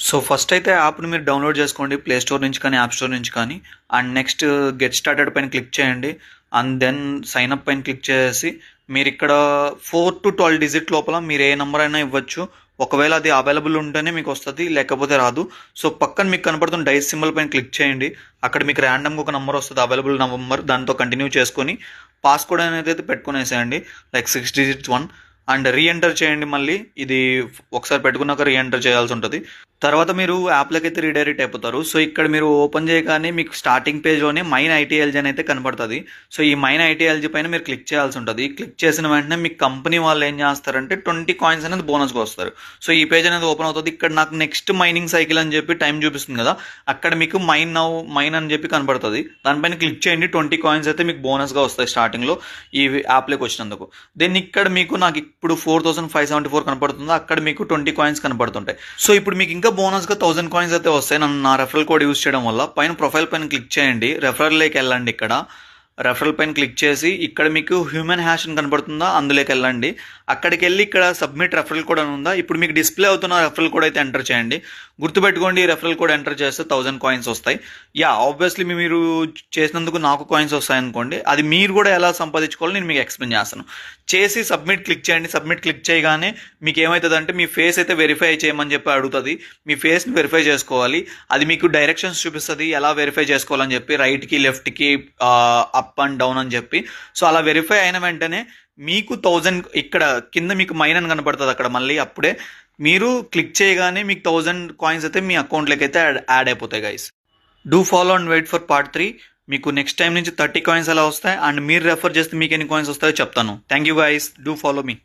So first అయితే యాప్ని మీరు డౌన్లోడ్ చేసుకోండి ప్లే స్టోర్ నుంచి కానీ యాప్ స్టోర్ నుంచి కానీ. అండ్ నెక్స్ట్ గెట్ స్టార్టెడ్ పైన క్లిక్ చేయండి. అండ్ దెన్ సైన్ అప్ పైన క్లిక్ చేసి మీరు ఇక్కడ 4 to 12 డిజిట్ లోపల మీరు ఏ నెంబర్ అయినా ఇవ్వచ్చు. ఒకవేళ అది అవైలబుల్ ఉంటేనే మీకు వస్తుంది, లేకపోతే రాదు. సో పక్కన మీకు కనపడుతున్న డైస్ సింబల్ పైన క్లిక్ చేయండి. అక్కడ మీకు ర్యాండమ్గా ఒక నెంబర్ వస్తుంది, అవైలబుల్ నెంబర్. దాంతో కంటిన్యూ చేసుకొని పాస్కోడ్ అనేది అయితే పెట్టుకునేసేయండి, లైక్ 6 digits 1. అండ్ రీఎంటర్ చేయండి. మళ్ళీ ఇది ఒకసారి పెట్టుకున్నాక రీఎంటర్ చేయాల్సి ఉంటుంది. తర్వాత మీరు యాప్లోకి అయితే రీడైరెక్ట్ అయిపోతారు. సో ఇక్కడ మీరు ఓపెన్ చేయగానే మీకు స్టార్టింగ్ పేజ్లోనే మైన్ ఐటీఎల్జీ అని అయితే కనపడుతుంది. సో ఈ మైన్ ఐటీఎల్జీ పైన మీరు క్లిక్ చేయాల్సి ఉంటుంది. క్లిక్ చేసిన వెంటనే మీకు కంపెనీ వాళ్ళు ఏం చేస్తారంటే 20 coins అనేది బోనస్గా వస్తారు. సో ఈ పేజ్ అనేది ఓపెన్ అవుతుంది. ఇక్కడ నాకు నెక్స్ట్ మైనింగ్ సైకిల్ అని చెప్పి టైం చూపిస్తుంది కదా, అక్కడ మీకు మైన్ అని చెప్పి కనపడుతుంది. దానిపైన క్లిక్ చేయండి. 20 coins అయితే మీకు బోనస్గా వస్తాయి స్టార్టింగ్లో ఈ యాప్లోకి వచ్చినందుకు. దెన్ ఇక్కడ మీకు నాకు ఇప్పుడు 4574 కనపడుతుంది, అక్కడ మీకు 20 coins కనపడుతుంటాయి. సో ఇప్పుడు మీకు ఇంకా బోనస్గా 1000 coins అయితే వస్తాయి నా రెఫరల్ కోడ్ యూస్ చేయడం వల్ల. పైన ప్రొఫైల్ పైన క్లిక్ చేయండి, రెఫరల్లోకి వెళ్ళండి. ఇక్కడ రెఫరల్ పైన క్లిక్ చేసి ఇక్కడ మీకు హ్యూమన్ హ్యాష్ అని కనపడుతుందా, అందులోకి వెళ్ళండి. అక్కడికి వెళ్ళి ఇక్కడ సబ్మిట్ రెఫరల్ కోడ్ అని ఉందా, ఇప్పుడు మీకు డిస్ప్లే అవుతున్న రెఫరల్ కోడ్ అయితే ఎంటర్ చేయండి. గుర్తుపెట్టుకోండి, రెఫరల్ కోడ్ ఎంటర్ చేస్తే 1000 coins వస్తాయి. ఆబ్వియస్లీ మీరు చేసినందుకు నాకు కాయిన్స్ వస్తాయి అనుకోండి. అది మీరు కూడా ఎలా సంపాదించుకోవాలో నేను మీకు ఎక్స్ప్లెయిన్ చేస్తాను. చేసి సబ్మిట్ క్లిక్ చేయండి. సబ్మిట్ క్లిక్ చేయగానే మీకు ఏమవుతుంది అంటే మీ ఫేస్ అయితే వెరిఫై చేయమని చెప్పి అడుగుతుంది. మీ ఫేస్ని వెరిఫై చేసుకోవాలి. అది మీకు డైరెక్షన్స్ చూపిస్తుంది ఎలా వెరిఫై చేసుకోవాలని చెప్పి, రైట్కి లెఫ్ట్కి అప్ అండ్ డౌన్ అని చెప్పి. సో అలా వెరిఫై అయిన వెంటనే మీకు 1000 ఇక్కడ కింద మీకు మైన్ అని కనపడుతుంది. అక్కడ మళ్ళీ అప్పుడే మీరు క్లిక్ చేయగానే మీకు 1000 coins అయితే మీ అకౌంట్లోకి అయితే యాడ్ అయిపోతాయి guys. Do follow and wait for part 3. మీకు నెక్స్ట్ టైం నుంచి 30 coins ఎలా వస్తాయి అండ్ మీరు రెఫర్ చేస్తే మీకు ఎన్ని కాయిన్స్ వస్తాయో చెప్తాను. Thank you guys, do follow me.